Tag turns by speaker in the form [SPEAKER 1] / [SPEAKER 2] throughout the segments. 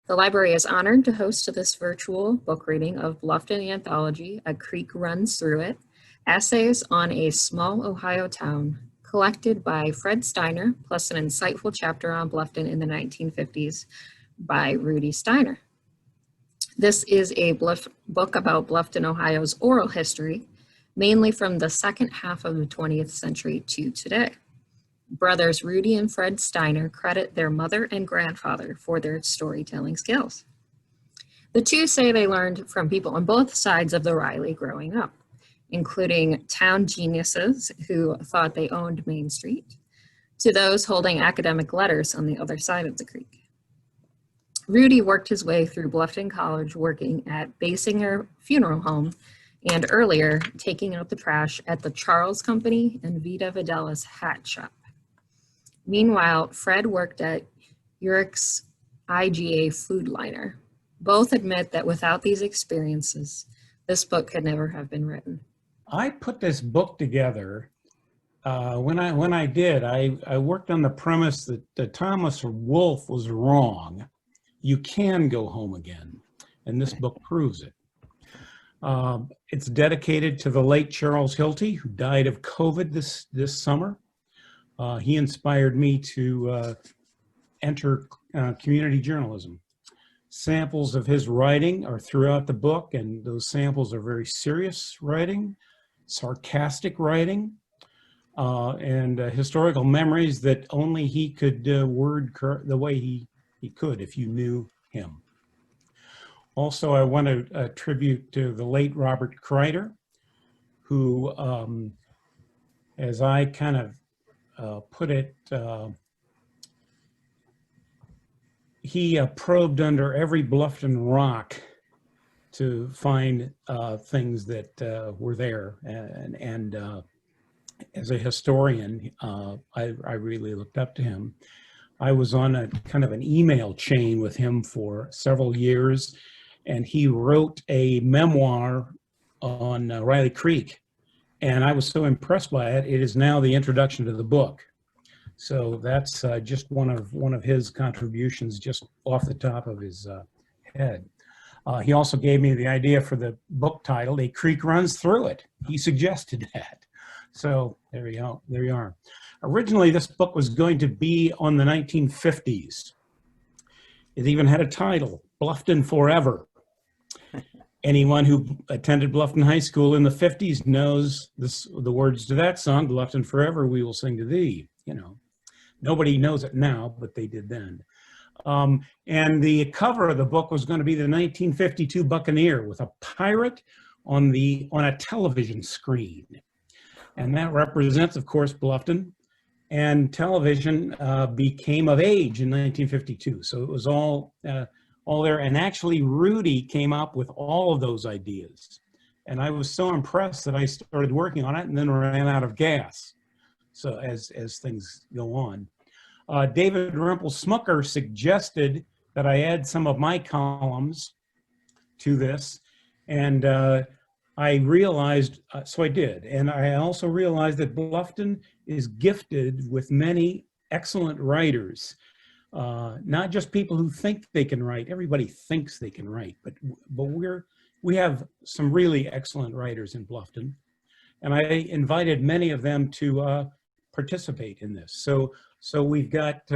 [SPEAKER 1] The library is honored to host this virtual book reading of Bluffton Anthology, A Creek Runs Through It, Essays on a Small Ohio Town, collected by Fred Steiner, plus an insightful chapter on Bluffton in the 1950s by Rudi Steiner. This is a book about Bluffton, Ohio's oral history, mainly from the second half of the 20th century to today. Brothers Rudi and Fred Steiner credit their mother and grandfather for their storytelling skills. The two say they learned from people on both sides of the Riley growing up, including town geniuses who thought they owned Main Street, to those holding academic letters on the other side of the creek. Rudi worked his way through Bluffton College working at Essinger Funeral Home and earlier taking out the trash at the Charles Company and Vita Vidella's hat shop. Meanwhile, Fred worked at Urich's IGA food liner. Both admit that without these experiences, this book could never have been written.
[SPEAKER 2] I put this book together. When I did, I worked on the premise that Thomas Wolfe was wrong. You can go home again, and this book proves it. It's dedicated to the late Charles Hilty, who died of COVID this summer. He inspired me to enter community journalism. Samples of his writing are throughout the book, and those samples are very serious writing, sarcastic writing, and historical memories that only he could word the way he could if you knew him. Also, I want to attribute to the late Robert Kreider, who, as I kind of put it, he probed under every Bluffton rock to find things that were there. And as a historian, I really looked up to him. I was on a kind of an email chain with him for several years, and he wrote a memoir on Riley Creek. And I was so impressed by it, it is now the introduction to the book. So that's just one of his contributions, just off the top of his head. He also gave me the idea for the book title, A Creek Runs Through It. He suggested that. So there you are. Originally, this book was going to be on the 1950s. It even had a title, Bluffton Forever. Anyone who attended Bluffton High School in the 50s knows the words to that song, Bluffton Forever, we will sing to thee. You know, nobody knows it now, but they did then. And the cover of the book was going to be the 1952 Buccaneer with a pirate on a television screen. And that represents, of course, Bluffton. And television became of age in 1952. So it was all there. And actually, Rudi came up with all of those ideas. And I was so impressed that I started working on it and then ran out of gas. So as things go on. David Rempel Smucker suggested that I add some of my columns to this. And I realized, so I did. And I also realized that Bluffton is gifted with many excellent writers. Not just people who think they can write. Everybody thinks they can write, but we have some really excellent writers in Bluffton. And I invited many of them to participate in this. So we've got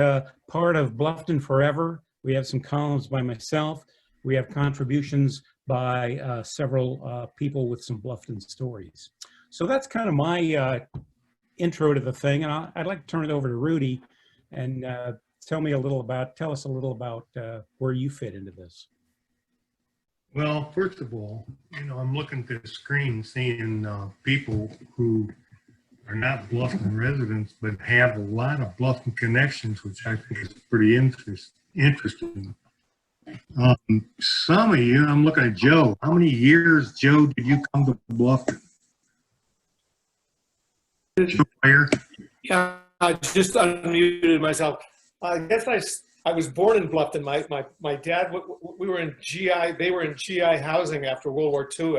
[SPEAKER 2] part of Bluffton Forever. We have some columns by myself. We have contributions by several people with some Bluffton stories. So that's kind of my intro to the thing. And I'd like to turn it over to Rudi and tell us a little about where you fit into this.
[SPEAKER 3] Well, first of all, I'm looking at the screen, seeing people who are not Bluffton residents, but have a lot of Bluffton connections, which I think is pretty interesting. Some of you, I'm looking at Joe. How many years, Joe, did you come to Bluffton?
[SPEAKER 4] Yeah, I just unmuted myself. I guess I was born in Bluffton. My dad, we were in GI. They were in GI housing after World War II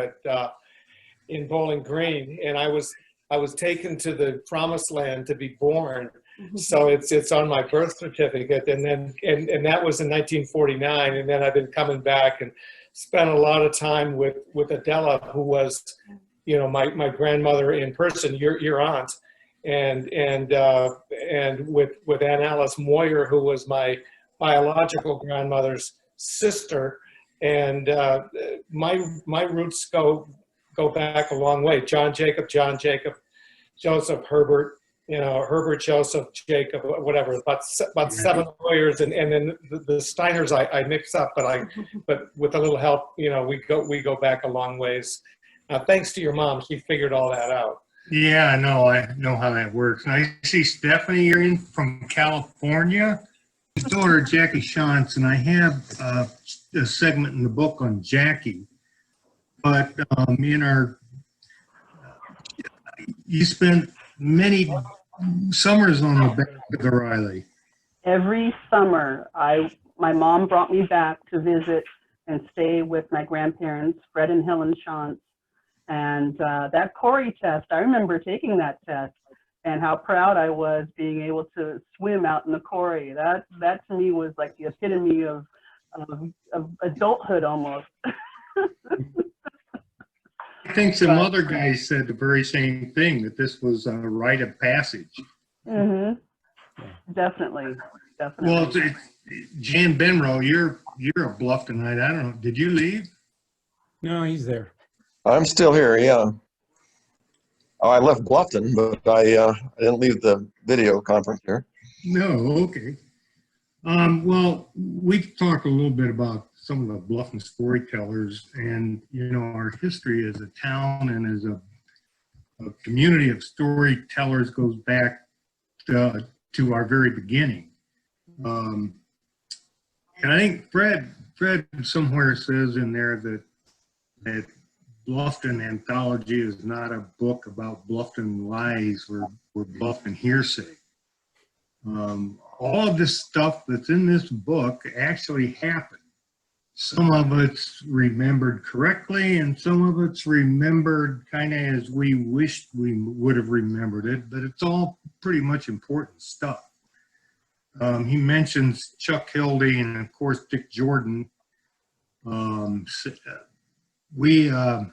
[SPEAKER 4] in Bowling Green, and I was taken to the Promised Land to be born. So it's on my birth certificate, and that was in 1949, and then I've been coming back and spent a lot of time with Adela, who was, my grandmother in person, your aunt, and with Aunt Alice Moyer, who was my biological grandmother's sister, and my roots go back a long way. John Jacob, Joseph, Herbert, Herbert, Joseph, Jacob, whatever, about 7 lawyers, and then the Steiners I mix up, but with a little help, we go back a long ways. Thanks to your mom, she figured all that out.
[SPEAKER 3] Yeah, I know how that works. And I see Stephanie, you're in from California. His daughter, Jackie Shantz, and I have a segment in the book on Jackie. But you spent many summers on the back of the Riley.
[SPEAKER 5] Every summer, my mom brought me back to visit and stay with my grandparents, Fred and Helen Shantz. And that Corey test, I remember taking that test and how proud I was being able to swim out in the Corey. That to me was like the epitome of adulthood almost.
[SPEAKER 3] I think some other guys said the very same thing, that this was a rite of passage.
[SPEAKER 5] Mm-hmm. Definitely.
[SPEAKER 3] Well, Jan Benrow, you're a Blufftonite. I don't know. Did you leave?
[SPEAKER 2] No, he's there.
[SPEAKER 6] I'm still here, yeah. Oh, I left Bluffton, but I didn't leave the video conference here.
[SPEAKER 3] No, okay. Well, we've talked a little bit about some of the Bluffton storytellers, and our history as a town and as a community of storytellers goes back to our very beginning. And I think Fred somewhere says in there that Bluffton Anthology is not a book about Bluffton lies or Bluffton hearsay. All of this stuff that's in this book actually happened. Some of it's remembered correctly, and some of it's remembered kind of as we wished we would have remembered it, but it's all pretty much important stuff. He mentions Chuck Hilty and, of course, Dick Jordan. We had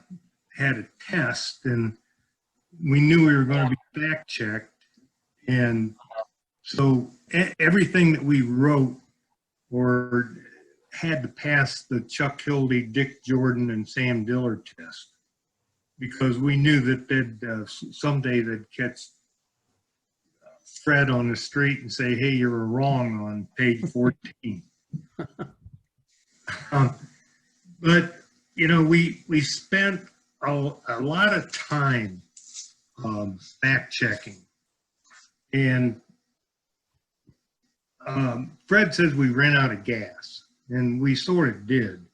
[SPEAKER 3] a test, and we knew we were going to be fact-checked, and so everything that we wrote or had to pass the Chuck Hilty, Dick Jordan, and Sam Dillard test, because we knew that someday they'd catch Fred on the street and say, "Hey, you were wrong on page 14." But we spent a lot of time fact checking, and Fred says we ran out of gas. And we sort of did,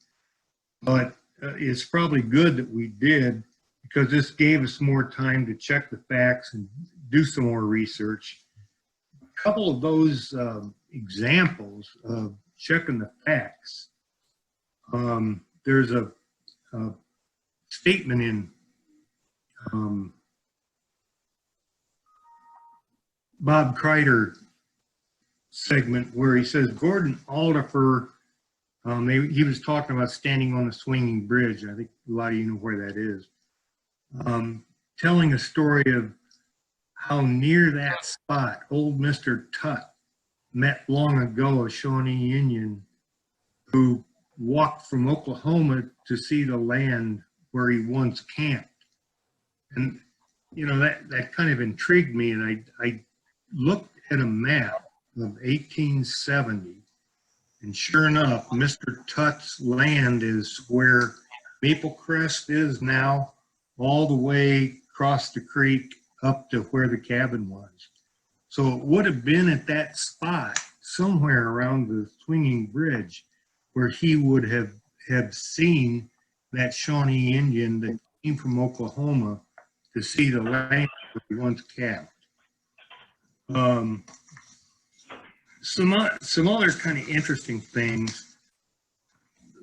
[SPEAKER 3] but it's probably good that we did, because this gave us more time to check the facts and do some more research. A couple of those examples of checking the facts. There's a statement in Bob Kreider segment where he says Gordon Aldifer, he was talking about standing on the swinging bridge. I think a lot of you know where that is. Telling a story of how near that spot old Mr. Tutt met long ago a Shawnee Indian who walked from Oklahoma to see the land where he once camped. And, that kind of intrigued me. And I looked at a map of 1870. And sure enough, Mr. Tutt's land is where Maple Crest is now, all the way across the creek up to where the cabin was. So it would have been at that spot, somewhere around the swinging bridge, where he would have seen that Shawnee Indian that came from Oklahoma to see the land where he once camped. Some other kind of interesting things.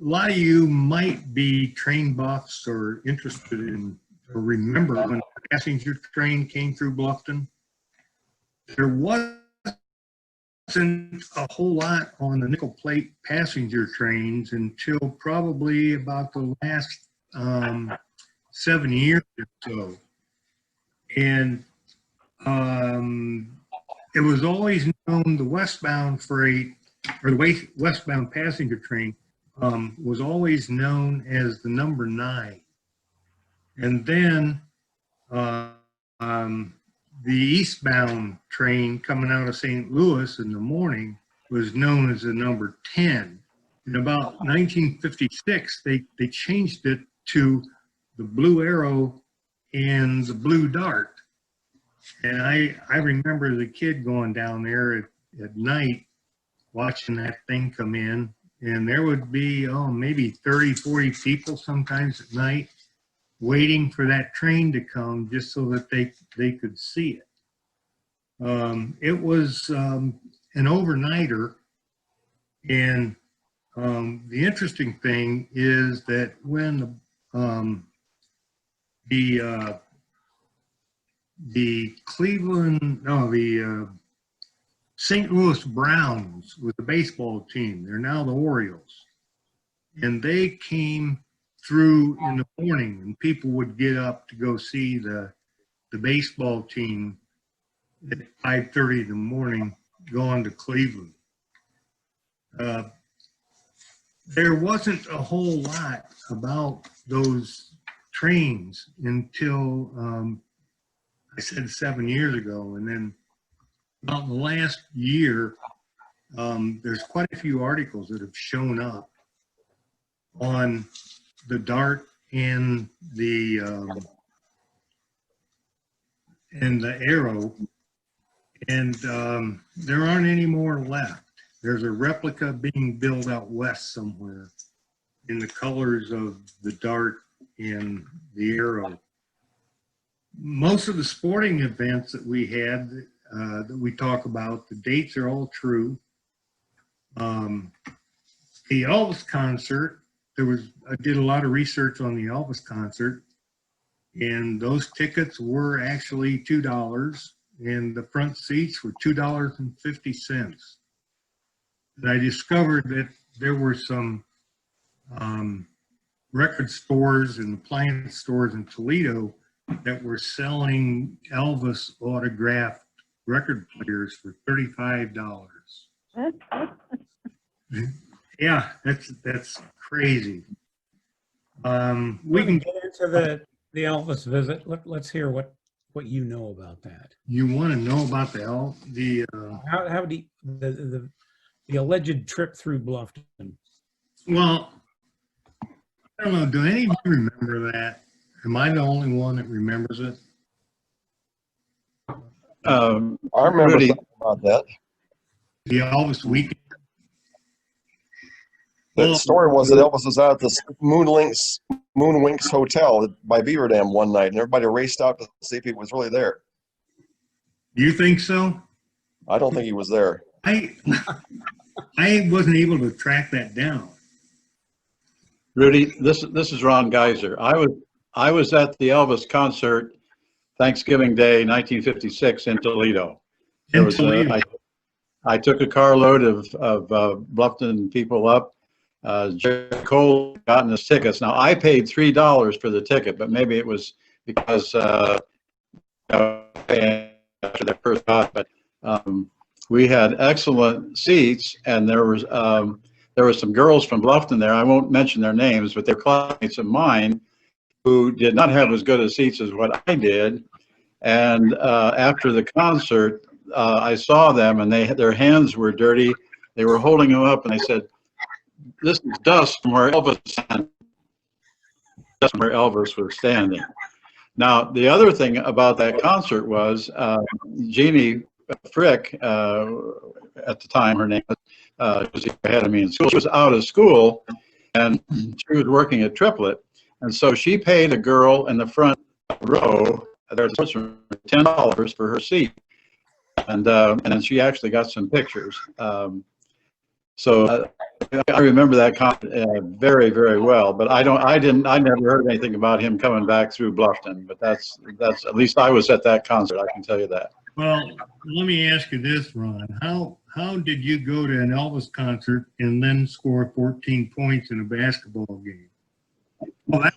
[SPEAKER 3] A lot of you might be train buffs or interested in or remember when the passenger train came through Bluffton. There was wasn't a whole lot on the nickel plate passenger trains until probably about the last 7 years or so. And it was always known the westbound freight, or the westbound passenger train, was always known as the number 9. And then the eastbound train coming out of St. Louis in the morning was known as the number 10. In about 1956, they changed it to the Blue Arrow and the Blue Dart. And I remember as a kid going down there at night, watching that thing come in, and there would be, maybe 30, 40 people sometimes at night waiting for that train to come just so that they could see it. It was an overnighter, and the interesting thing is that when the St. Louis Browns was the baseball team. They're now the Orioles. And they came through in the morning, and people would get up to go see the baseball team at 5:30 in the morning going to Cleveland. There wasn't a whole lot about those trains until I said 7 years ago, and then about the last year, there's quite a few articles that have shown up on the Dart and the Arrow, and there aren't any more left. There's a replica being built out west somewhere in the colors of the Dart and the Arrow. Most of the sporting events that we had that we talk about, the dates are all true. The Elvis concert, I did a lot of research on the Elvis concert, and those tickets were actually $2, and the front seats were $2.50. And I discovered that there were some record stores and appliance stores in Toledo that were selling Elvis autographed record players for $35. Yeah, that's crazy. We can
[SPEAKER 2] get into the Elvis visit. Let's hear what you know about that.
[SPEAKER 3] You want to know about
[SPEAKER 2] How the alleged trip through Bluffton?
[SPEAKER 3] Well, I don't know. Do any of you remember that? Am I the only one that remembers it?
[SPEAKER 6] I remember
[SPEAKER 7] Rudi,
[SPEAKER 6] something about that.
[SPEAKER 3] The Elvis weekend.
[SPEAKER 6] The story was that Elvis was out at the Moonwinks Hotel by Beaver Dam one night, and everybody raced out to see if he was really there.
[SPEAKER 3] Do you think so?
[SPEAKER 6] I don't think he was there.
[SPEAKER 3] I wasn't able to track that down.
[SPEAKER 7] Rudi, this is Ron Geiser. I was at the Elvis concert Thanksgiving Day, 1956 in Toledo. I took a carload of Bluffton people up. Jerry Cole gotten us tickets. Now I paid $3 for the ticket, but maybe it was because after their first shot. But we had excellent seats, and there was some girls from Bluffton there. I won't mention their names, but they're classmates of mine who did not have as good a seats as what I did. And after the concert, I saw them, and their hands were dirty. They were holding them up, and they said, "This is dust from where Elvis was standing." Now, the other thing about that concert was Jeannie Frick, at the time, her name was ahead of me in school. She was out of school, and she was working at Triplet, and so she paid a girl in the front row $10 for her seat, and then she actually got some pictures. So I remember that concert very, very well. But I never heard anything about him coming back through Bluffton. But that's at least I was at that concert. I can tell you that.
[SPEAKER 3] Well, let me ask you this, Ron. How did you go to an Elvis concert and then score 14 points in a basketball game? Well,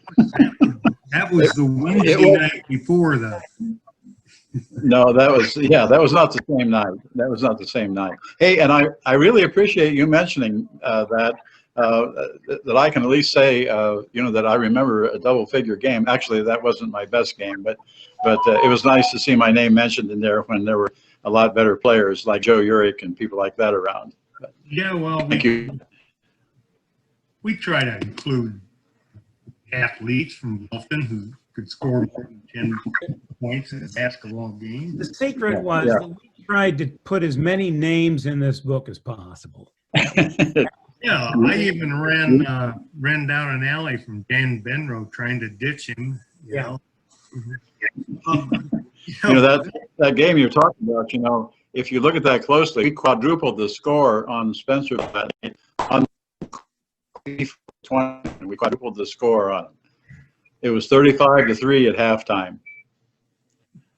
[SPEAKER 3] that was the Wednesday night before, though.
[SPEAKER 7] No, that was not the same night. That was not the same night. Hey, and I really appreciate you mentioning that I can at least say, that I remember a double figure game. Actually, that wasn't my best game, but it was nice to see my name mentioned in there when there were a lot better players like Joe Urich and people like that around.
[SPEAKER 3] Yeah, well,
[SPEAKER 7] Thank you.
[SPEAKER 3] we try to include athletes from Bluffton who could score more than 10 points in a basketball game.
[SPEAKER 2] The secret was that we tried to put as many names in this book as possible.
[SPEAKER 3] Yeah, I even ran down an alley from Dan Benro trying to ditch him. You know.
[SPEAKER 7] That game you're talking about, if you look at that closely, we quadrupled the score on Spencer that night. On 20, we quadrupled the score on him. It was 35-3 at halftime.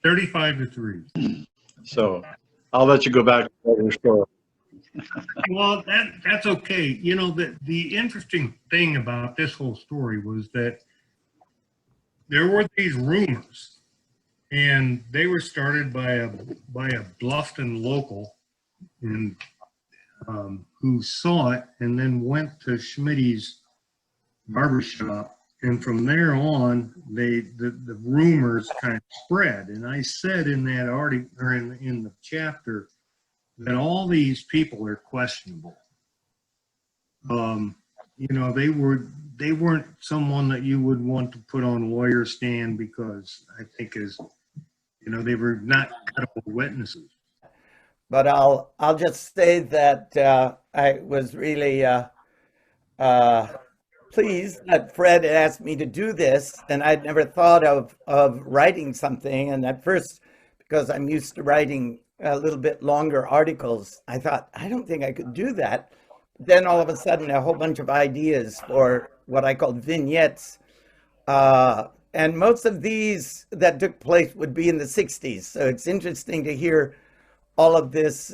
[SPEAKER 3] 35-3.
[SPEAKER 7] So I'll let you go back to the score.
[SPEAKER 3] Well, that's okay. The interesting thing about this whole story was that there were these rumors, and they were started by a Bluffton local, and who saw it and then went to Schmitty's barbershop, and from there on, the rumors kind of spread. And I said in that article, or in the chapter, that all these people are questionable. They weren't someone that you would want to put on lawyer stand because I think they were not credible witnesses.
[SPEAKER 8] But I'll just say that I was really pleased that Fred asked me to do this, and I'd never thought of writing something. And at first, because I'm used to writing a little bit longer articles, I thought, I don't think I could do that. Then all of a sudden, a whole bunch of ideas for what I called vignettes. And most of these that took place would be in the 60s. So it's interesting to hear all of this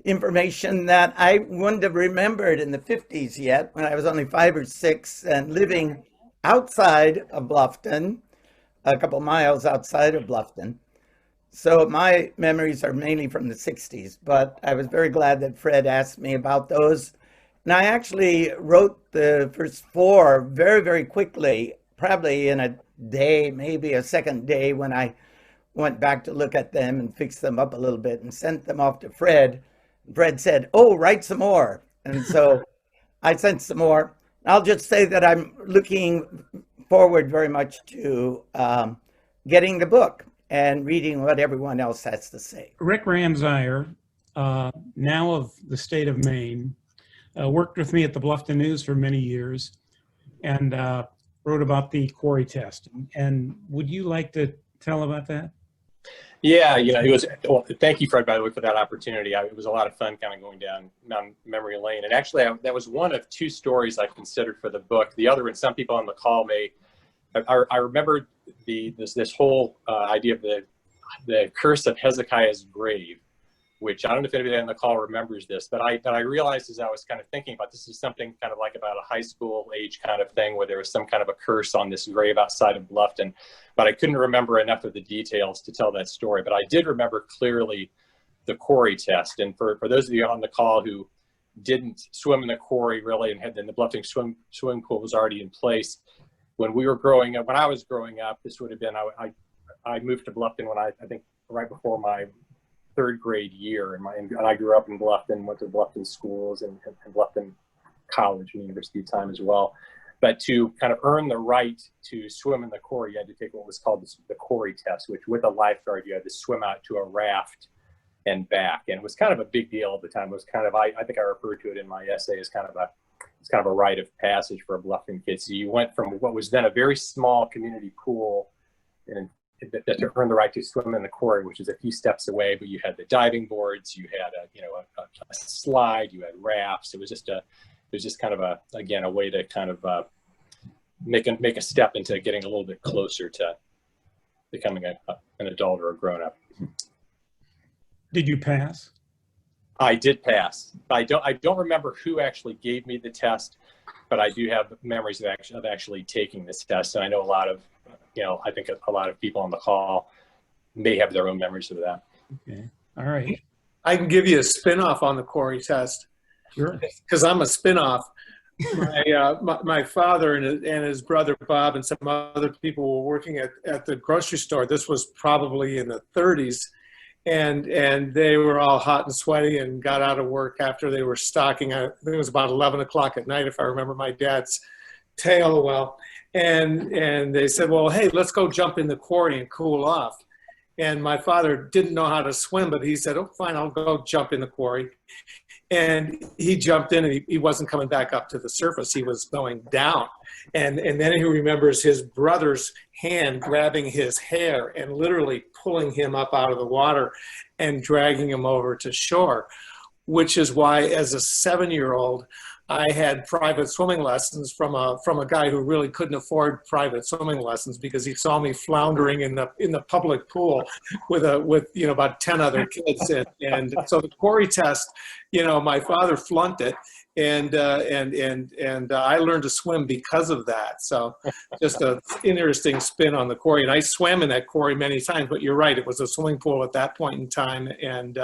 [SPEAKER 8] information that I wouldn't have remembered in the 50s yet, when I was only 5 or 6 and living outside of Bluffton, a couple miles outside of Bluffton. So my memories are mainly from the 60s, but I was very glad that Fred asked me about those. And I actually wrote the first 4 very, very quickly, probably in a day, maybe a second day, when I went back to look at them and fix them up a little bit and sent them off to Fred. Fred said, "Oh, write some more." And so I sent some more. I'll just say that I'm looking forward very much to getting the book and reading what everyone else has to say.
[SPEAKER 2] Rick Ramseyer, now of the state of Maine, worked with me at the Bluffton News for many years and wrote about the quarry test. And would you like to tell about that?
[SPEAKER 9] Yeah, it was. Well, thank you, Fred, by the way, for that opportunity. It was a lot of fun kind of going down memory lane. And actually, that was one of 2 stories I considered for the book. The other, and some people on the call may, I remember this whole idea of the curse of Hezekiah's grave, which I don't know if anybody on the call remembers this, but I realized as I was kind of thinking about this is something kind of like about a high school age kind of thing where there was some kind of a curse on this grave outside of Bluffton, but I couldn't remember enough of the details to tell that story. But I did remember clearly the quarry test. And for those of you on the call who didn't swim in the quarry really, and then the Bluffton swimming pool was already in place, when I was growing up, this would have been, I moved to Bluffton when I think right before my 3rd grade year, and I grew up in Bluffton, went to Bluffton schools and Bluffton College and University time as well. But to kind of earn the right to swim in the quarry, you had to take what was called the quarry test, which with a lifeguard, you had to swim out to a raft and back. And it was kind of a big deal at the time. It was kind of, I think I referred to it in my essay as kind of a rite of passage for a Bluffton kid. So you went from what was then a very small community pool and to earn the right to swim in the quarry, which is a few steps away, but you had the diving boards, you had a slide, you had rafts. It was just kind of a way to kind of make a step into getting a little bit closer to becoming an adult or a grown up.
[SPEAKER 2] Did you pass?
[SPEAKER 9] I did pass. I don't remember who actually gave me the test, but I do have memories of actually taking this test. And I know a lot of, I think a lot of people on the call may have their own memories of that.
[SPEAKER 2] Okay. All right.
[SPEAKER 4] I can give you a spin-off on the Corey test.
[SPEAKER 2] Sure.
[SPEAKER 4] Because I'm a spin-off. My father and his brother Bob and some other people were working at the grocery store. This was probably in the 30s. And they were all hot and sweaty and got out of work after they were stocking. I think it was about 11 o'clock at night, if I remember my dad's tale well. And they said, well, hey, let's go jump in the quarry and cool off. And my father didn't know how to swim, but he said, oh, fine, I'll go jump in the quarry. And he jumped in and he wasn't coming back up to the surface. He was going down. And then he remembers his brother's hand grabbing his hair and literally pulling him up out of the water and dragging him over to shore, which is why as a 7-year-old, I had private swimming lessons from a guy who really couldn't afford private swimming lessons because he saw me floundering in the public pool with about 10 other kids. And so the Corey test, my father flunked it. And I learned to swim because of that. So just an interesting spin on the quarry. And I swam in that quarry many times, but you're right. It was a swimming pool at that point in time. And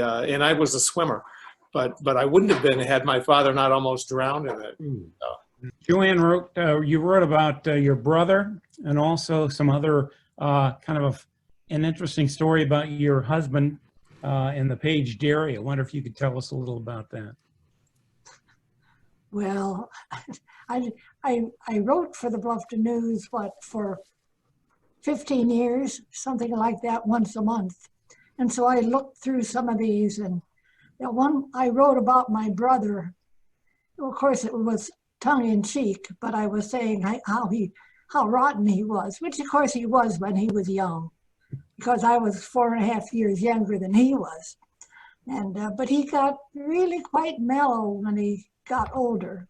[SPEAKER 4] I was a swimmer, but I wouldn't have been had my father not almost drowned in it. So.
[SPEAKER 2] Joanne you wrote about your brother and also some other kind of an interesting story about your husband in the Page Dairy. I wonder if you could tell us a little about that.
[SPEAKER 10] Well, I wrote for the Bluffton News, for 15 years, something like that, once a month. And so I looked through some of these, and the one I wrote about my brother, of course it was tongue in cheek, but I was saying how rotten he was, which of course he was when he was young, because I was 4.5 years younger than he was. And but he got really quite mellow when he got older.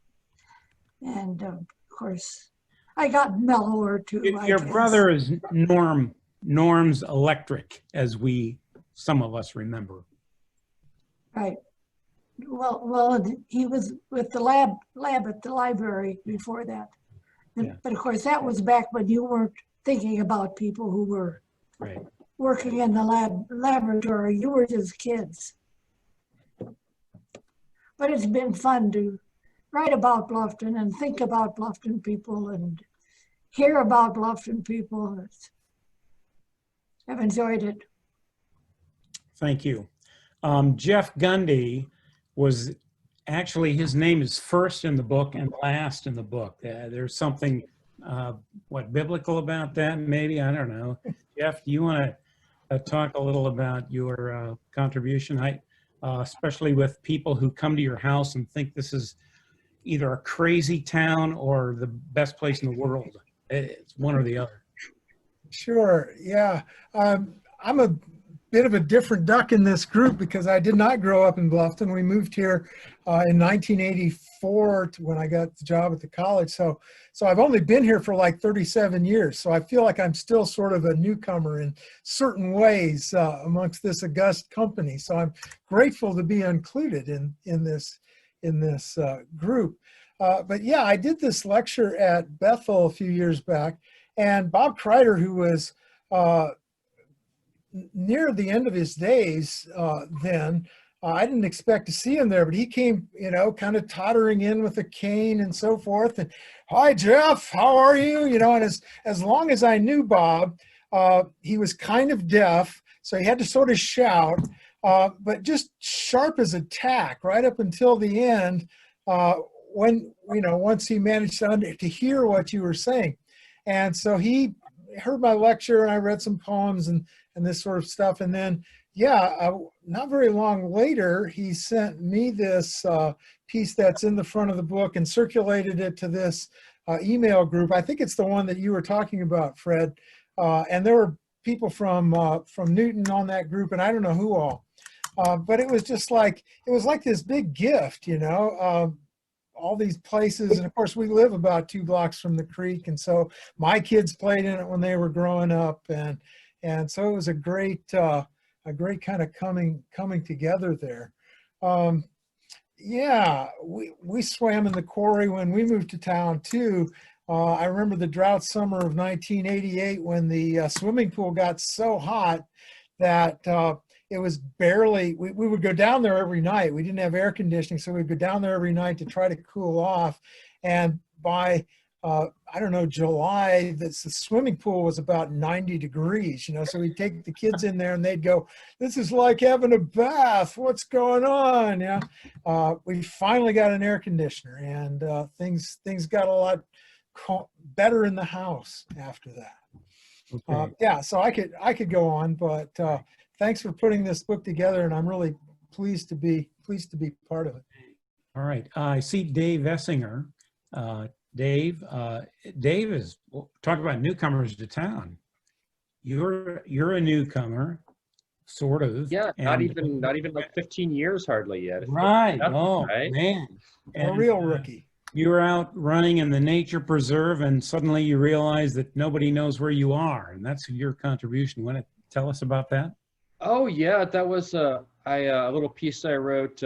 [SPEAKER 10] And of course, I got mellower too.
[SPEAKER 2] Your brother is Norm's Electric, as some of us remember.
[SPEAKER 10] Right. Well, he was with the lab at the library before that.
[SPEAKER 2] Yeah.
[SPEAKER 10] But of course, that was back when you weren't thinking about people who were
[SPEAKER 2] Right.
[SPEAKER 10] working in the laboratory. You were just kids. But it's been fun to write about Bluffton and think about Bluffton people and hear about Bluffton people. I've enjoyed it.
[SPEAKER 2] Thank you. Jeff Gundy was actually, his name is first in the book and last in the book. There's something, biblical about that? Maybe, I don't know. Jeff, do you want to talk a little about your contribution? Especially with people who come to your house and think this is either a crazy town or the best place in the world. It's one or the other.
[SPEAKER 11] Sure, yeah. I'm a bit of a different duck in this group because I did not grow up in Bluffton. We moved here in 1984 when I got the job at the college. So I've only been here for like 37 years. So I feel like I'm still sort of a newcomer in certain ways amongst this august company. So I'm grateful to be included in this group. But yeah, I did this lecture at Bethel a few years back, and Bob Kreider, who was near the end of his days then, I didn't expect to see him there, but he came, kind of tottering in with a cane and so forth. And, hi, Jeff, how are you? And as long as I knew Bob, he was kind of deaf, so he had to sort of shout, but just sharp as a tack right up until the end when, once he managed to hear what you were saying. And so he heard my lecture and I read some poems and this sort of stuff. And then, not very long later, he sent me this piece that's in the front of the book and circulated it to this email group. I think it's the one that you were talking about, Fred. And there were people from Newton on that group, and I don't know who all. But it was just like, this big gift, all these places. And of course, we live about 2 blocks from the creek. And so my kids played in it when they were growing up. And so it was a great great kind of coming together there. Yeah, we swam in the quarry when we moved to town too. I remember the drought summer of 1988 when the swimming pool got so hot that it was barely, we would go down there every night. We didn't have air conditioning, so we'd go down there every night to try to cool off. And by, I don't know, July, the swimming pool was about 90 degrees, you know, so we'd take the kids in there and they'd go, this is like having a bath. What's going on? Yeah. We finally got an air conditioner, and things got a lot better in the house after that.
[SPEAKER 2] Okay.
[SPEAKER 11] Yeah, so I could go on, but thanks for putting this book together, and I'm really pleased to be part of it.
[SPEAKER 2] All right. I see Dave Essinger. Dave is talk about newcomers to town. You're a newcomer, sort of.
[SPEAKER 12] Yeah,
[SPEAKER 2] and,
[SPEAKER 12] not even like 15 years hardly yet.
[SPEAKER 2] Right.
[SPEAKER 12] Nothing,
[SPEAKER 2] Oh
[SPEAKER 12] right?
[SPEAKER 2] man,
[SPEAKER 11] A real rookie.
[SPEAKER 2] You were out running in the nature preserve, and suddenly you realize that nobody knows where you are, and that's your contribution. Want to tell us about that?
[SPEAKER 12] Oh yeah, that was a little piece I wrote.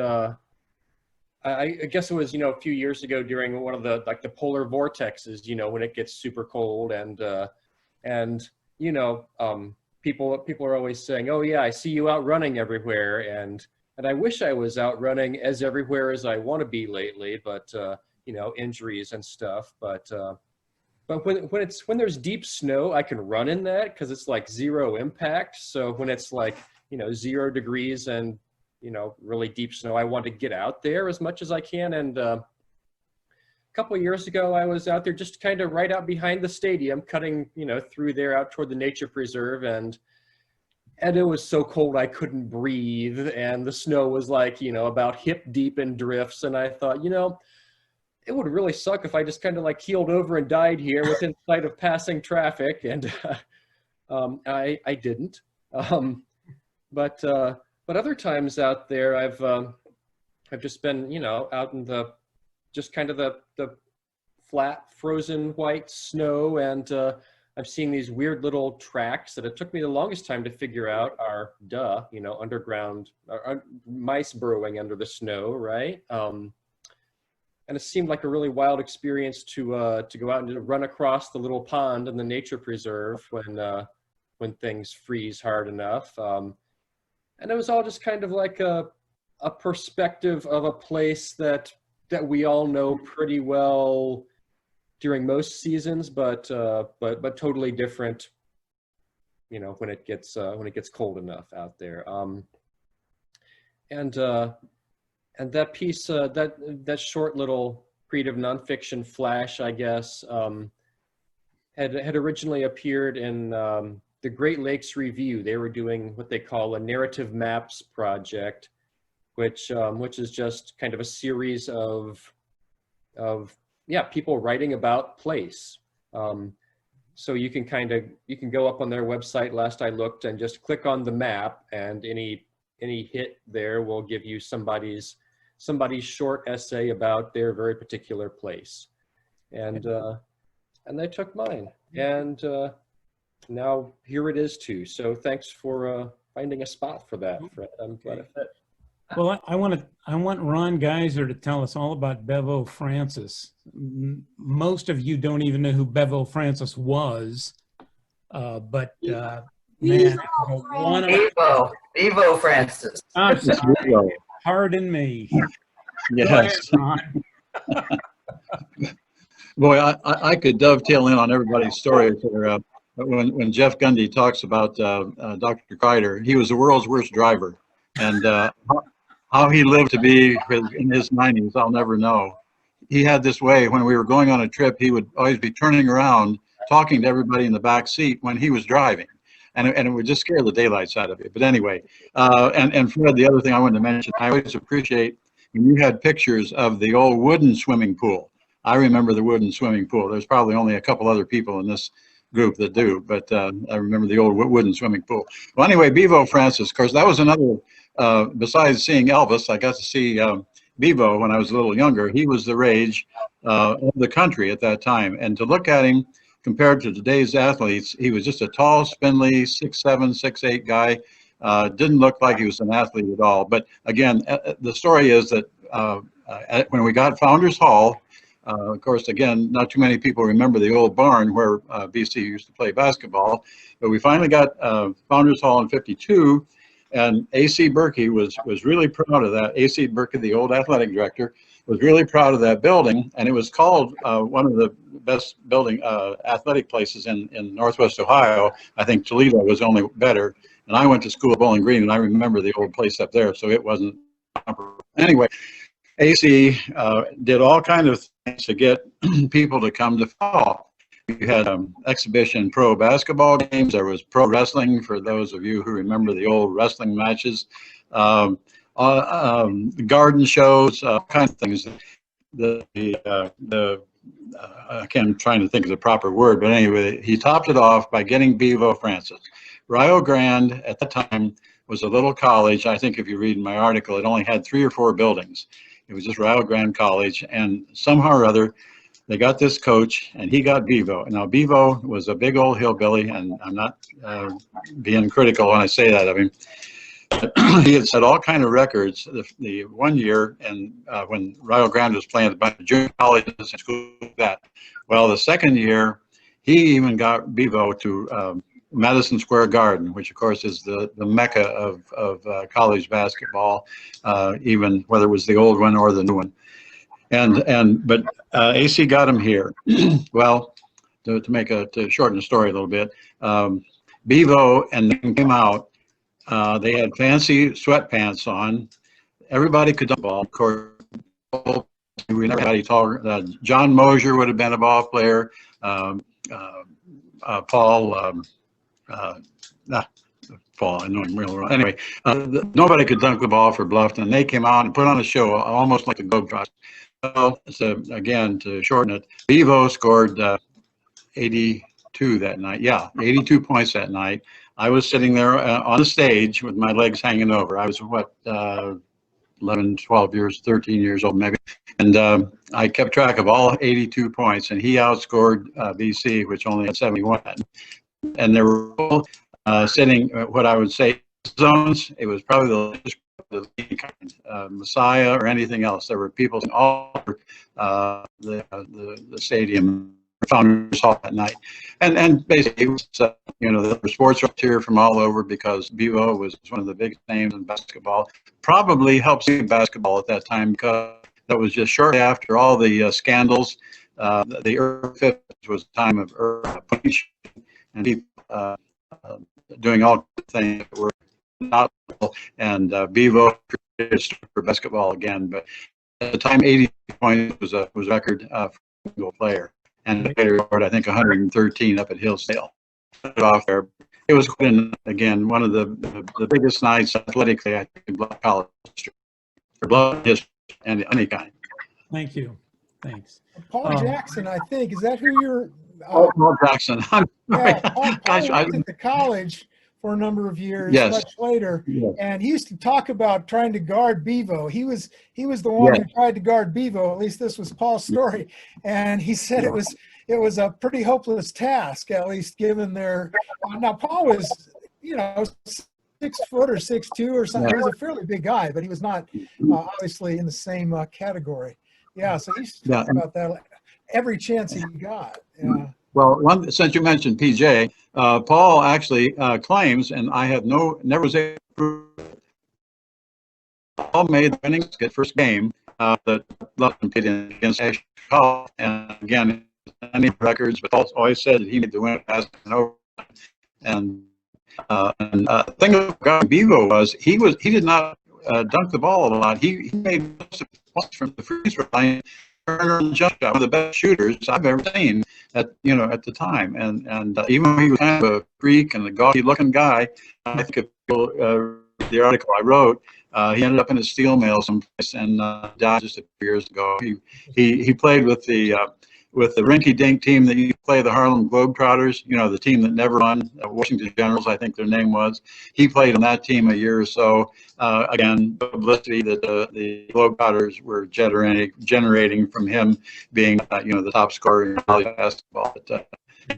[SPEAKER 12] I guess it was, a few years ago during one of the polar vortexes, when it gets super cold, and people are always saying, oh yeah, I see you out running everywhere, and I wish I was out running as everywhere as I want to be lately, but injuries and stuff. But when there's deep snow, I can run in that because it's like zero impact. So when it's like 0 degrees and really deep snow, I want to get out there as much as I can. And a couple of years ago, I was out there just kind of right out behind the stadium, cutting through there out toward the nature preserve, and it was so cold I couldn't breathe, and the snow was like about hip deep in drifts, and I thought it would really suck if I just kind of like keeled over and died here within sight of passing traffic, and I didn't. But other times out there, I've just been out in the just kind of the flat frozen white snow, and I've seen these weird little tracks that it took me the longest time to figure out are underground mice burrowing under the snow, right? And it seemed like a really wild experience to go out and to run across the little pond in the nature preserve when things freeze hard enough. And it was all just kind of like a perspective of a place that we all know pretty well during most seasons, but totally different, when it gets cold enough out there. And that piece, that short little creative nonfiction flash, I guess, had originally appeared in the Great Lakes Review. They were doing what they call a narrative maps project, which is just kind of a series of people writing about place. So you can go up on their website, last I looked, and just click on the map, and any hit there will give you somebody's short essay about their very particular place. And they took mine, and now here it is too. So thanks for finding a spot for that, Fred. I'm glad it fit.
[SPEAKER 2] Well, I want Ron Geiser to tell us all about Bevo Francis. Most of you don't even know who Bevo Francis was, but man,
[SPEAKER 13] Bevo Francis.
[SPEAKER 2] I'm sorry. Pardon me.
[SPEAKER 7] Yes.
[SPEAKER 2] Go ahead, Ron.
[SPEAKER 7] Boy, I could dovetail in on everybody's story. When Jeff Gundy talks about Dr. Kreider, he was the world's worst driver. And how he lived to be in his 90s, I'll never know. He had this way, when we were going on a trip, he would always be turning around, talking to everybody in the back seat when he was driving. And it would just scare the daylights out of you. But anyway, and Fred, the other thing I wanted to mention, I always appreciate when you had pictures of the old wooden swimming pool. I remember the wooden swimming pool. There's probably only a couple other people in this group that do, but I remember the old wooden swimming pool. Well, anyway, Bevo Francis, of course, that was another, besides seeing Elvis, I got to see Bevo when I was a little younger. He was the rage of the country at that time. And to look at him compared to today's athletes, he was just a tall, spindly, 6'7", 6'8" guy. Didn't look like he was an athlete at all. But again, the story is that when we got Founders Hall, of course, again, not too many people remember the old barn where BC used to play basketball, but we finally got Founders Hall in '52, and A.C. Berkey was really proud of that. A.C. Berkey, the old athletic director, was really proud of that building, and it was called one of the best athletic places in Northwest Ohio. I think Toledo was only better, and I went to school at Bowling Green, and I remember the old place up there, so it wasn't. Anyway, AC did all kind of things to get people to come to fall. We had exhibition pro basketball games. There was pro wrestling, for those of you who remember the old wrestling matches. Garden shows, kind of things. I'm trying to think of the proper word, but anyway, he topped it off by getting Bevo Francis. Rio Grande at the time was a little college. I think if you read my article, it only had 3 or 4 buildings. It was just Rio Grande College, and somehow or other, they got this coach, and he got Bevo. Now, Bevo was a big old hillbilly, and I'm not being critical when I say that of him. He had set all kind of records the one year, and when Rio Grande was playing at the junior colleges and schools like that. Well, the second year, he even got Bevo to Madison Square Garden, which of course is the mecca of college basketball, even whether it was the old one or the new one. But AC got him here. Well, to shorten the story a little bit, Bevo and them came out. They had fancy sweatpants on. Everybody could dunk the ball. Of course, we never had any taller. John Mosier would have been a ball player. Paul. Paul, I know him real well. Anyway, nobody could dunk the ball for Bluffton. They came out and put on a show, almost like the Globetrotters. So again, to shorten it, Bevo scored 82 that night. Yeah, 82 points that night. I was sitting there on the stage with my legs hanging over. I was, 11, 12 years, 13 years old maybe. And I kept track of all 82 points, and he outscored BC, which only had 71. And they were all sitting what I would say zones. It was probably the kind, Messiah or anything else. There were people in all over the stadium, Founders Hall that night, and basically it was, there were sports up here from all over because Bevo was one of the biggest names in basketball. Probably helped see basketball at that time because that was just shortly after all the scandals. The Urich was a time of punishment and people doing all things that were not, and Bevo for basketball again. But at the time, 80 points was a record for a single player. And later, I think 113 up at Hillsdale. Off there, it was again one of the biggest nights athletically I think in Bluff College history, for Bluff history and any kind.
[SPEAKER 2] Thank you. Thanks.
[SPEAKER 11] Paul Jackson, I think, is that who you're?
[SPEAKER 7] Paul Jackson.
[SPEAKER 11] Yeah, Paul went to the college for a number of years,
[SPEAKER 7] yes,
[SPEAKER 11] much later,
[SPEAKER 7] yes,
[SPEAKER 11] and he used to talk about trying to guard Bevo. He was the one who tried to guard Bevo. At least this was Paul's story, and he said it was a pretty hopeless task, at least given their. Now Paul was 6 foot or 6'2" or something. He was a fairly big guy, but he was not obviously in the same category. Yeah, so he used to talk about that every chance he got. Yeah.
[SPEAKER 7] Well, since you mentioned PJ, Paul actually claims, and I have never was able to prove it. Paul made the winning first game that Bluffton played against Chicago, and again, any records, but Paul always said that he made the winning pass and over. And the thing about Bevo was he did not dunk the ball a lot. He made most of the points from the free throw line. Jump shot, one of the best shooters I've ever seen at the time, and even when he was kind of a freak and a gaudy looking guy, I think if the article I wrote, he ended up in a steel mill someplace and died just a few years ago. He played with the rinky-dink team that you play, the Harlem Globetrotters, the team that never won, Washington Generals, I think their name was. He played on that team a year or so. Again, publicity that the Globetrotters were generating from him being, the top scorer in college basketball. But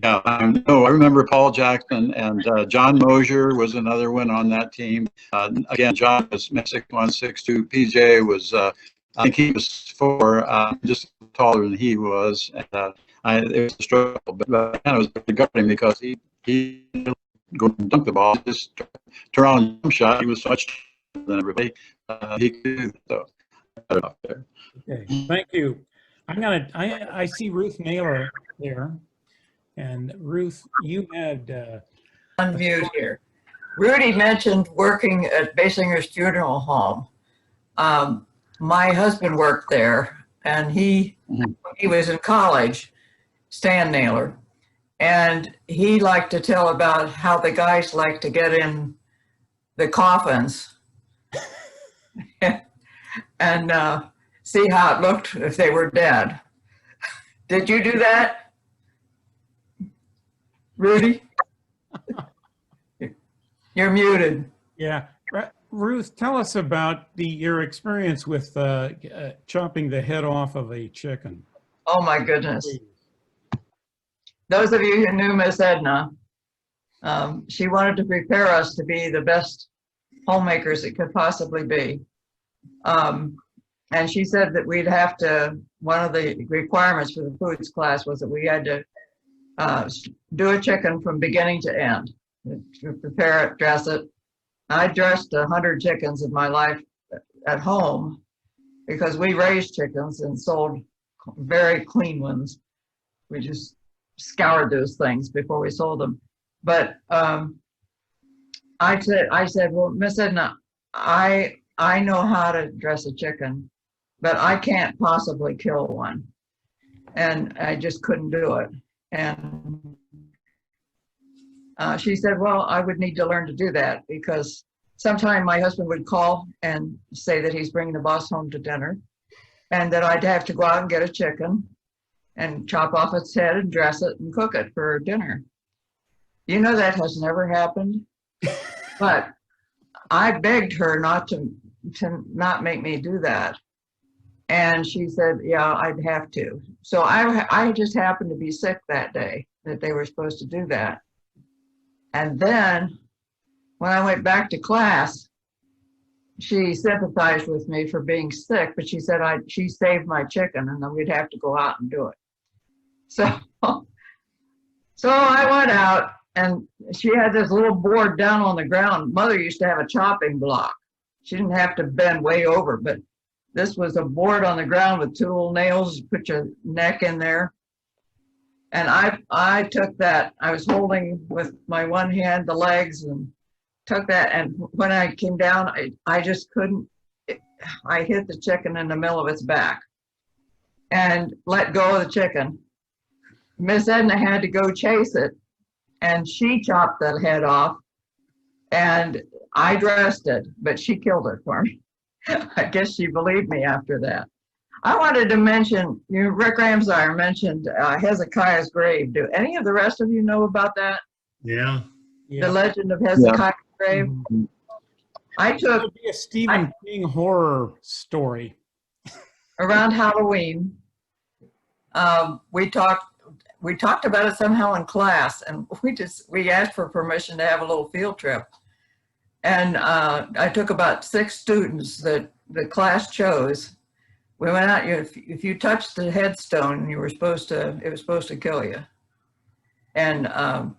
[SPEAKER 7] Yeah, no, I remember Paul Jackson and John Mosier was another one on that team. Again, John was 6'1", 6'2". PJ was, I think he was 4, just taller than he was. And it was a struggle, but kind of was regarding because he didn't go and dunk the ball, just turn on a jump shot. He was so much better than everybody. He could do so. There.
[SPEAKER 2] Okay, thank you. I see Ruth Naylor there. And Ruth, you had
[SPEAKER 13] unmute here. Rudi mentioned working at Basinger's funeral home. My husband worked there, and he was in college, Stan Naylor, and he liked to tell about how the guys like to get in the coffins and see how it looked if they were dead. Did you do that, Rudi? You're muted.
[SPEAKER 2] Yeah. Ruth, tell us about your experience with chopping the head off of a chicken.
[SPEAKER 13] Oh my goodness. Those of you who knew Miss Edna, she wanted to prepare us to be the best homemakers it could possibly be. And she said that we'd have to, one of the requirements for the foods class was that we had to do a chicken from beginning to end, to prepare it, dress it. I dressed 100 chickens in my life at home because we raised chickens and sold very clean ones. We just scoured those things before we sold them. But I said, well, Miss Edna, I know how to dress a chicken, but I can't possibly kill one. And I just couldn't do it. And she said, well, I would need to learn to do that because sometime my husband would call and say that he's bringing the boss home to dinner and that I'd have to go out and get a chicken and chop off its head and dress it and cook it for dinner. You know, that has never happened, but I begged her not to not make me do that. And she said, yeah, I'd have to. So I just happened to be sick that day that they were supposed to do that. And then when I went back to class, she sympathized with me for being sick, but she said she saved my chicken and then we'd have to go out and do it. So I went out and she had this little board down on the ground. Mother used to have a chopping block. She didn't have to bend way over, but this was a board on the ground with 2 little nails, put your neck in there. And I took that, I was holding with my one hand the legs and took that. And when I came down, I just couldn't, I hit the chicken in the middle of its back and let go of the chicken. Miss Edna had to go chase it and she chopped that head off and I dressed it, but she killed it for me. I guess she believed me after that. I wanted to mention, Rick Ramseyer mentioned Hezekiah's grave. Do any of the rest of you know about that?
[SPEAKER 3] Yeah.
[SPEAKER 13] The legend of Hezekiah's grave? I took...
[SPEAKER 2] It would be a Stephen King horror story.
[SPEAKER 13] Around Halloween, we talked about it somehow in class, and we asked for permission to have a little field trip. And I took about 6 students that the class chose. We went out, if you touched the headstone, it was supposed to kill you. And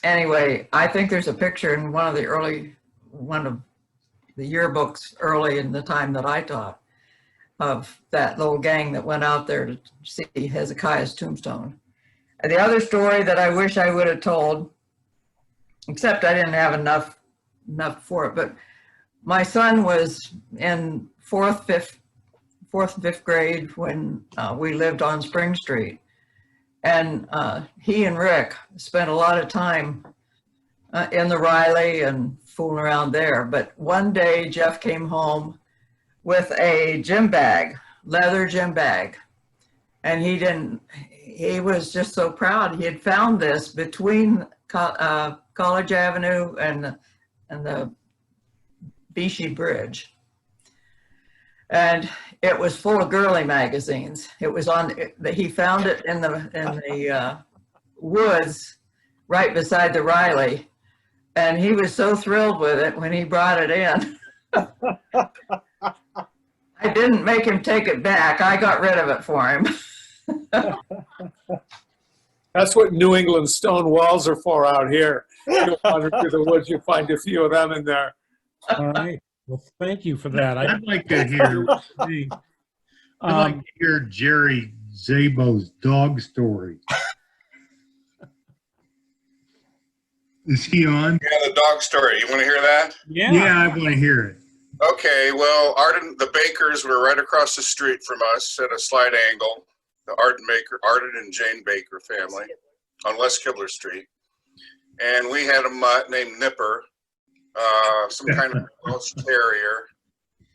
[SPEAKER 13] anyway, I think there's a picture in one of the yearbooks early in the time that I taught of that little gang that went out there to see Hezekiah's tombstone. And the other story that I wish I would have told, except I didn't have enough for it, but my son was in 4th, 5th grade when we lived on Spring Street. And he and Rick spent a lot of time in the Riley and fooling around there. But one day Jeff came home with a gym bag, leather gym bag. And he was just so proud. He had found this between College Avenue and the Vichy Bridge. And it was full of girly magazines. It was on, he found it in the woods right beside the Riley. And he was so thrilled with it when he brought it in. I didn't make him take it back. I got rid of it for him.
[SPEAKER 14] That's what New England stone walls are for out here. You wander through the woods, you find a few of them in there.
[SPEAKER 2] All right. Well, thank you for that.
[SPEAKER 3] I'd like to hear, I'd like to hear Jerry Zabo's dog story. Is he on?
[SPEAKER 15] Yeah, the dog story. You want to hear that?
[SPEAKER 2] Yeah.
[SPEAKER 3] Yeah, I want to hear it.
[SPEAKER 15] Okay, well, the Bakers were right across the street from us at a slight angle. The Arden and Jane Baker family on West Kibler Street. And we had a mutt named Nipper, some kind of Welsh Terrier.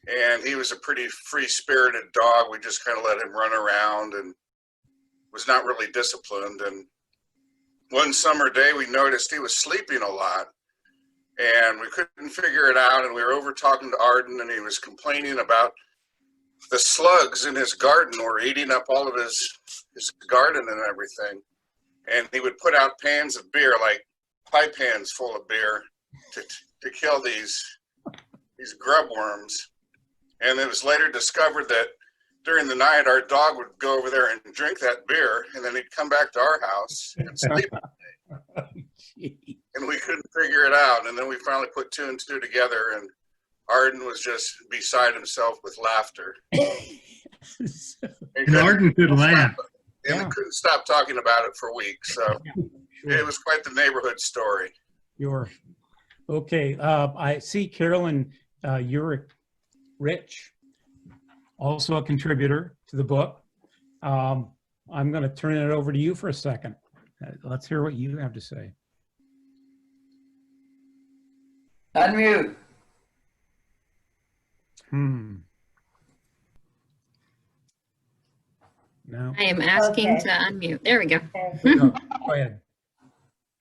[SPEAKER 15] And he was a pretty free-spirited dog. We just kind of let him run around and was not really disciplined. And one summer day, we noticed he was sleeping a lot. And we couldn't figure it out. And we were over talking to Arden, and he was complaining about the slugs in his garden were eating up all of his garden and everything. And he would put out pans of beer, like pie pans full of beer, to kill these grub worms. And it was later discovered that during the night, our dog would go over there and drink that beer, and then he'd come back to our house and sleep. And we couldn't figure it out. And then we finally put two and two together, and Arden was just beside himself with laughter.
[SPEAKER 3] And Arden could laugh.
[SPEAKER 15] And we couldn't stop talking about it for weeks. So it was quite the neighborhood story.
[SPEAKER 2] Okay. I see Carolyn Urich, also a contributor to the book. I'm going to turn it over to you for a second. Let's hear what you have to say.
[SPEAKER 13] Unmute.
[SPEAKER 2] No.
[SPEAKER 1] I am asking to unmute. There we go.
[SPEAKER 2] Go ahead.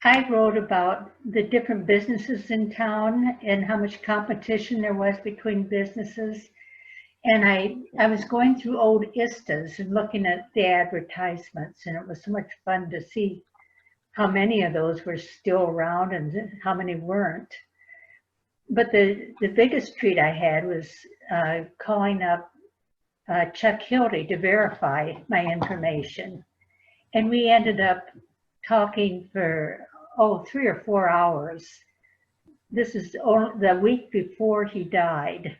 [SPEAKER 16] I wrote about the different businesses in town and how much competition there was between businesses. And I was going through old ISTAs and looking at the advertisements, and it was so much fun to see how many of those were still around and how many weren't. But the biggest treat I had was calling up Chuck Hilty to verify my information. And we ended up talking for, 3 or 4 hours. This is the week before he died.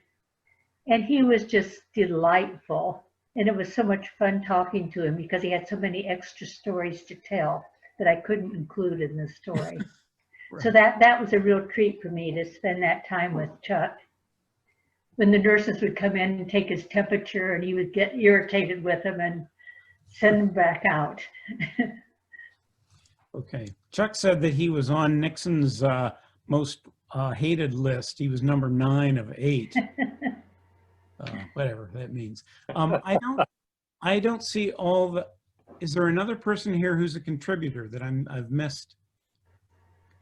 [SPEAKER 16] And he was just delightful. And it was so much fun talking to him because he had so many extra stories to tell that I couldn't include in the story. Right. So that was a real treat for me to spend that time with Chuck. When the nurses would come in and take his temperature, and he would get irritated with them and send him back out.
[SPEAKER 2] Okay. Chuck said that he was on Nixon's most hated list. He was number 9 of 8. Whatever that means. I don't see all the. Is there another person here who's a contributor that I've missed?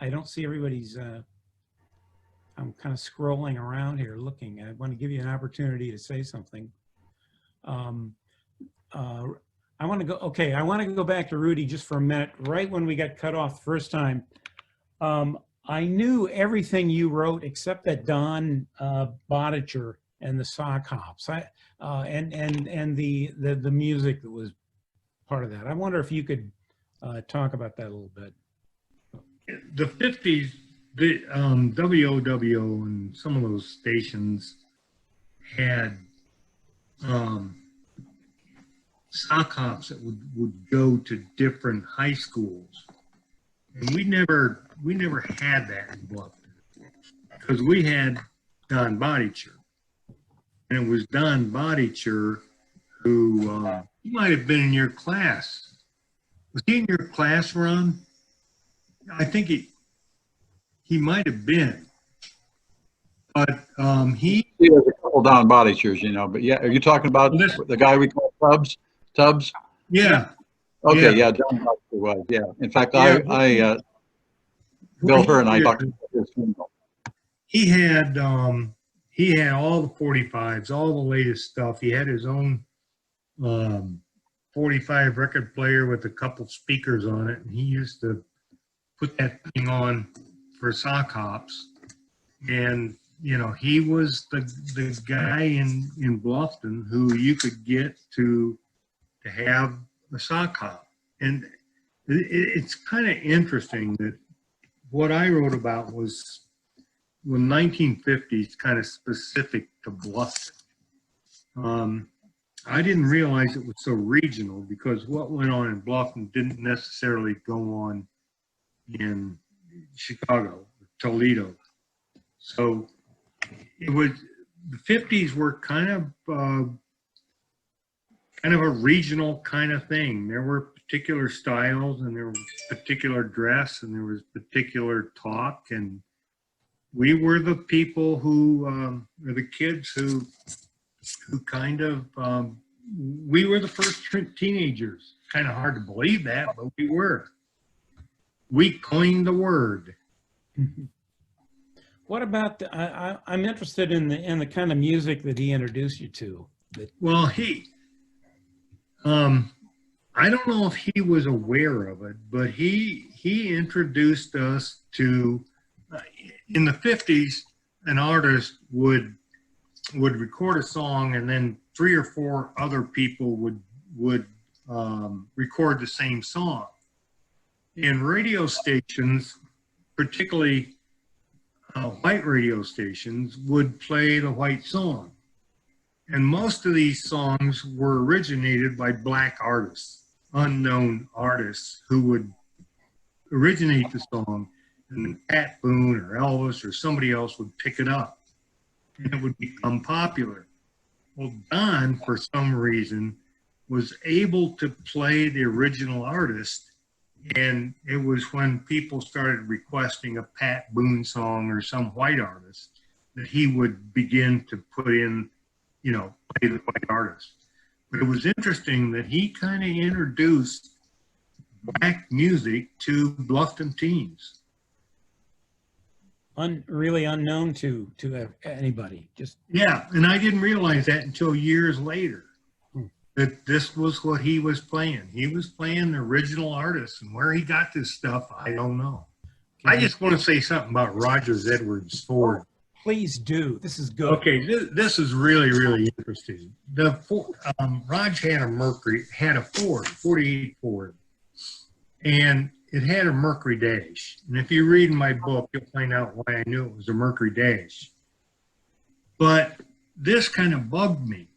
[SPEAKER 2] I don't see everybody's. I'm kind of scrolling around here looking. I want to give you an opportunity to say something. I want to go. Okay, I want to go back to Rudi just for a minute. Right when we got cut off the first time, I knew everything you wrote except that Don Bodicher and the sock hops, and the music that was part of that. I wonder if you could talk about that a little bit.
[SPEAKER 3] The 50s, the WOWO and some of those stations had sock hops that would go to different high schools, and we never had that in Bluffton because we had Don Bodicher. And it was Don Bodicher who, he might have been in your class. Was he in your class, Ron? I think he might have been. But he
[SPEAKER 7] was a couple Don Bodichers, you know. But yeah, are you talking about the guy we call Tubbs?
[SPEAKER 3] Yeah.
[SPEAKER 7] Okay, yeah, Don Bodicher was, yeah. In fact, yeah, Bill Hur and I talked about this.
[SPEAKER 3] He had all the 45s, all the latest stuff. He had his own 45 record player with a couple speakers on it, and he used to put that thing on for sock hops. And you know, he was the guy in Bluffton who you could get to have a sock hop. And it's kind of interesting that what I wrote about was the 1950s, kind of specific to Bluffton. I didn't realize it was so regional, because what went on in Bluffton didn't necessarily go on in Chicago, Toledo. So it was, the 50s were kind of a regional kind of thing. There were particular styles, and there was particular dress, and there was particular talk, and we were the people who, or the kids who kind of, we were the first teenagers. Kind of hard to believe that, but we were. We coined the word.
[SPEAKER 2] What about I'm interested in the kind of music that he introduced you to.
[SPEAKER 3] Well, I don't know if he was aware of it, but he introduced us to, in the 50s, an artist would record a song, and then 3 or 4 other people would record the same song. And radio stations, particularly white radio stations, would play the white song. And most of these songs were originated by black artists, unknown artists, who would originate the song, and then Pat Boone or Elvis or somebody else would pick it up, and it would become popular. Well, Don, for some reason, was able to play the original artist, and it was when people started requesting a Pat Boone song or some white artist that he would begin to put in, you know, play the white artist. But it was interesting that he kind of introduced black music to Bluffton teens.
[SPEAKER 2] Really unknown to anybody. Just
[SPEAKER 3] yeah, and I didn't realize that until years later, that this was what he was playing. He was playing the original artist, and where he got this stuff, I don't know. I just want to say something about Rogers Edwards Ford.
[SPEAKER 2] Oh, please do. This is good.
[SPEAKER 3] Okay, this is really, really interesting. Rog had a Ford, 48 Ford, and it had a Mercury Dash. And if you read my book, you'll find out why I knew it was a Mercury Dash. But this kind of bugged me.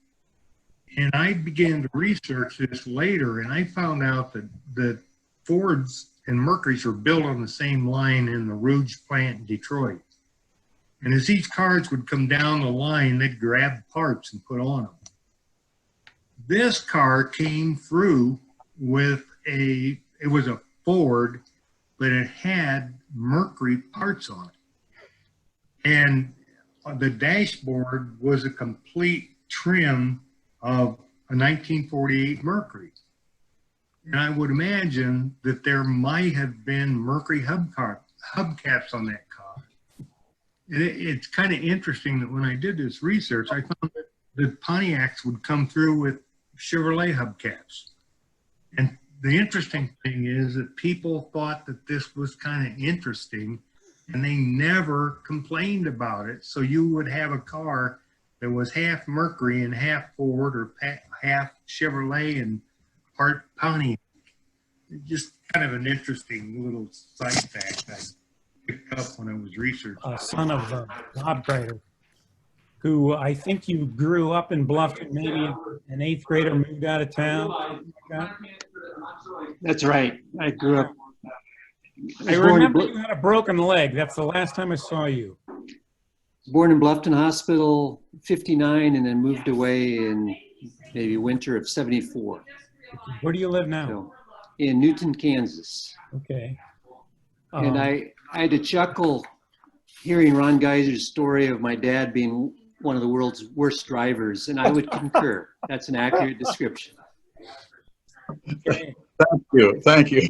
[SPEAKER 3] And I began to research this later, and I found out that Fords and Mercuries were built on the same line in the Rouge plant in Detroit. And as these cars would come down the line, they'd grab parts and put on them. This car came through with it was a Ford, but it had Mercury parts on it. And the dashboard was a complete trim of a 1948 Mercury. And I would imagine that there might have been Mercury hubcaps on that car. It's kind of interesting that when I did this research, I found that the Pontiacs would come through with Chevrolet hubcaps. And the interesting thing is that people thought that this was kind of interesting, and they never complained about it. So you would have a car that was half Mercury and half Ford, or half Chevrolet and part Pontiac. Just kind of an interesting little side fact I picked up when I was researching.
[SPEAKER 2] Son of Bob Kreider, who I think you grew up in Bluffton, maybe an 8th grader, moved out of town.
[SPEAKER 17] That's right. I grew up.
[SPEAKER 2] I remember you had a broken leg. That's the last time I saw you.
[SPEAKER 17] Born in Bluffton Hospital, 59, and then moved away in maybe winter of 74.
[SPEAKER 2] Where do you live now?
[SPEAKER 17] So, in Newton, Kansas.
[SPEAKER 2] Okay.
[SPEAKER 17] And I had to chuckle hearing Ron Geiser's story of my dad being one of the world's worst drivers, and I would concur. That's an accurate description.
[SPEAKER 2] Okay.
[SPEAKER 7] Thank you. Thank you.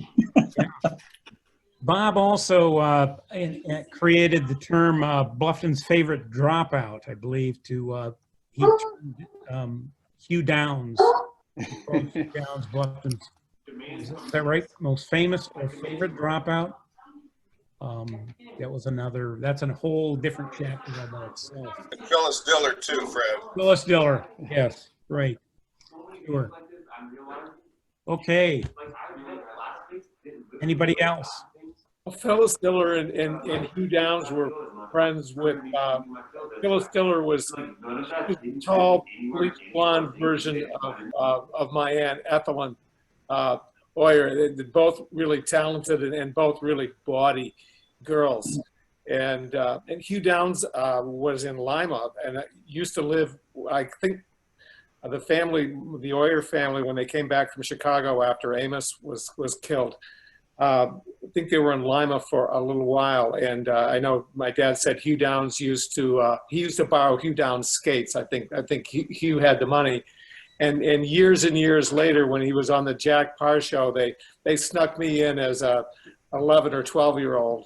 [SPEAKER 2] Bob also created the term Bluffton's favorite dropout, I believe, to Hugh Downs Hugh Downs, Bluffton's, is that right? Most famous or favorite dropout? That was another, that's a whole different chapter all by itself.
[SPEAKER 15] And Phyllis Diller too, Fred.
[SPEAKER 2] Phyllis Diller, yes, right. Sure. Okay. Anybody else?
[SPEAKER 14] Well, Phyllis Diller and Hugh Downs were friends with, Phyllis Diller was a tall, bleach blonde version of my Aunt Ethelyn Boyer. They're both really talented and both really bawdy girls. And Hugh Downs was in Lima and used to live, I think, the family, the Boyer family, when they came back from Chicago after Amos was killed, I think they were in Lima for a little while. And I know my dad said Hugh Downs used to borrow Hugh Downs skates. I think Hugh had the money. And years and years later, when he was on the Jack Parr show, they snuck me in as a 11 or 12-year-old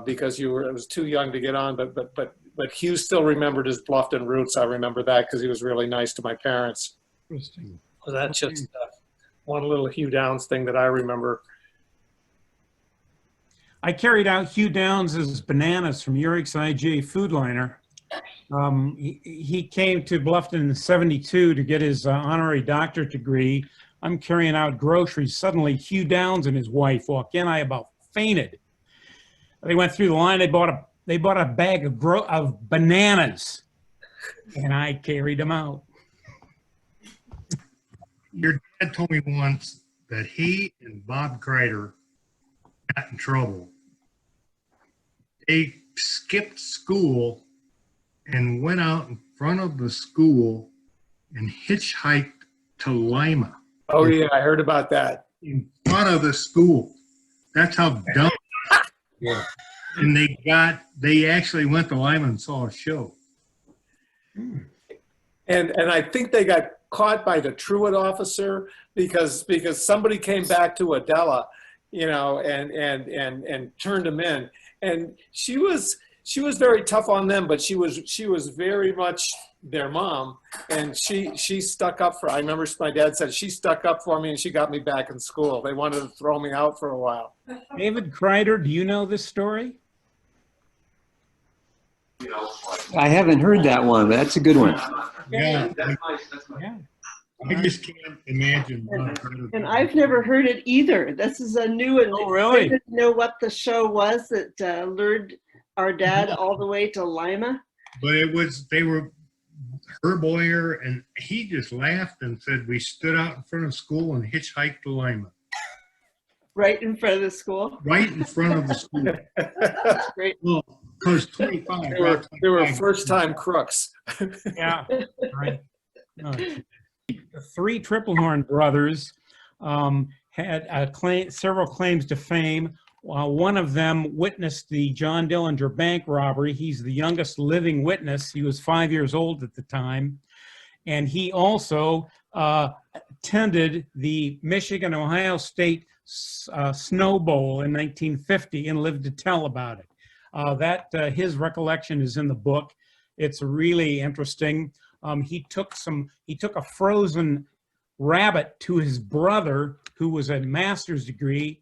[SPEAKER 14] because I was too young to get on. But Hugh still remembered his Bluffton roots. I remember that because he was really nice to my parents.
[SPEAKER 2] Interesting.
[SPEAKER 14] So that's just one little Hugh Downs thing that I remember.
[SPEAKER 2] I carried out Hugh Downs' bananas from Urich's IJ Food Liner. He came to Bluffton in '72 to get his honorary doctorate degree. I'm carrying out groceries. Suddenly, Hugh Downs and his wife walk in. I about fainted. They went through the line. They bought a bag of bananas, and I carried them out.
[SPEAKER 3] Your dad told me once that he and Bob Kreider got in trouble. They skipped school and went out in front of the school and hitchhiked to Lima.
[SPEAKER 14] Oh yeah, I heard about that.
[SPEAKER 3] In front of the school. That's how dumb.
[SPEAKER 2] Yeah.
[SPEAKER 3] And they actually went to Lima and saw a show.
[SPEAKER 14] And I think they got caught by the truant officer because somebody came back to Adela, and turned them in. And she was very tough on them, but she was very much their mom, and she stuck up for. I remember my dad said she stuck up for me, and she got me back in school. They wanted to throw me out for a while.
[SPEAKER 2] David Kreider, do you know this story?
[SPEAKER 17] I haven't heard that one, but that's a good one.
[SPEAKER 3] Yeah.
[SPEAKER 2] Yeah.
[SPEAKER 3] I just can't imagine.
[SPEAKER 18] And I've never heard it either. This is a new one.
[SPEAKER 2] Oh, really?
[SPEAKER 18] I didn't know what the show was that lured our dad all the way to Lima.
[SPEAKER 3] But they were Herb Boyer, and he just laughed and said, we stood out in front of school and hitchhiked to Lima.
[SPEAKER 18] Right in front of the school?
[SPEAKER 3] Right in front of the school.
[SPEAKER 18] That's great.
[SPEAKER 3] Well, because 25.
[SPEAKER 14] They were first-time crooks.
[SPEAKER 2] Yeah, right. No. The three Triplehorn brothers had several claims to fame. One of them witnessed the John Dillinger bank robbery. He's the youngest living witness. He was 5 years old at the time. And he also attended the Michigan-Ohio State Snow Bowl in 1950 and lived to tell about it. His recollection is in the book. It's really interesting. He took a frozen rabbit to his brother, who was a master's degree,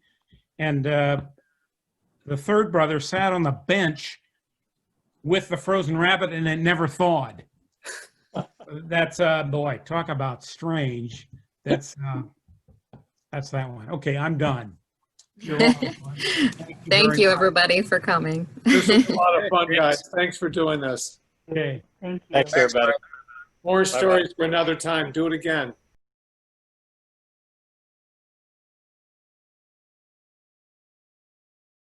[SPEAKER 2] and the third brother sat on the bench with the frozen rabbit, and it never thawed. That's boy, talk about strange. That's that one. Okay, I'm done.
[SPEAKER 1] Thank you, everybody, for coming.
[SPEAKER 14] This was a lot of fun, guys. Thanks for doing this.
[SPEAKER 2] Okay.
[SPEAKER 5] Thank you.
[SPEAKER 9] Thanks, everybody.
[SPEAKER 14] More stories for another time. Do it again.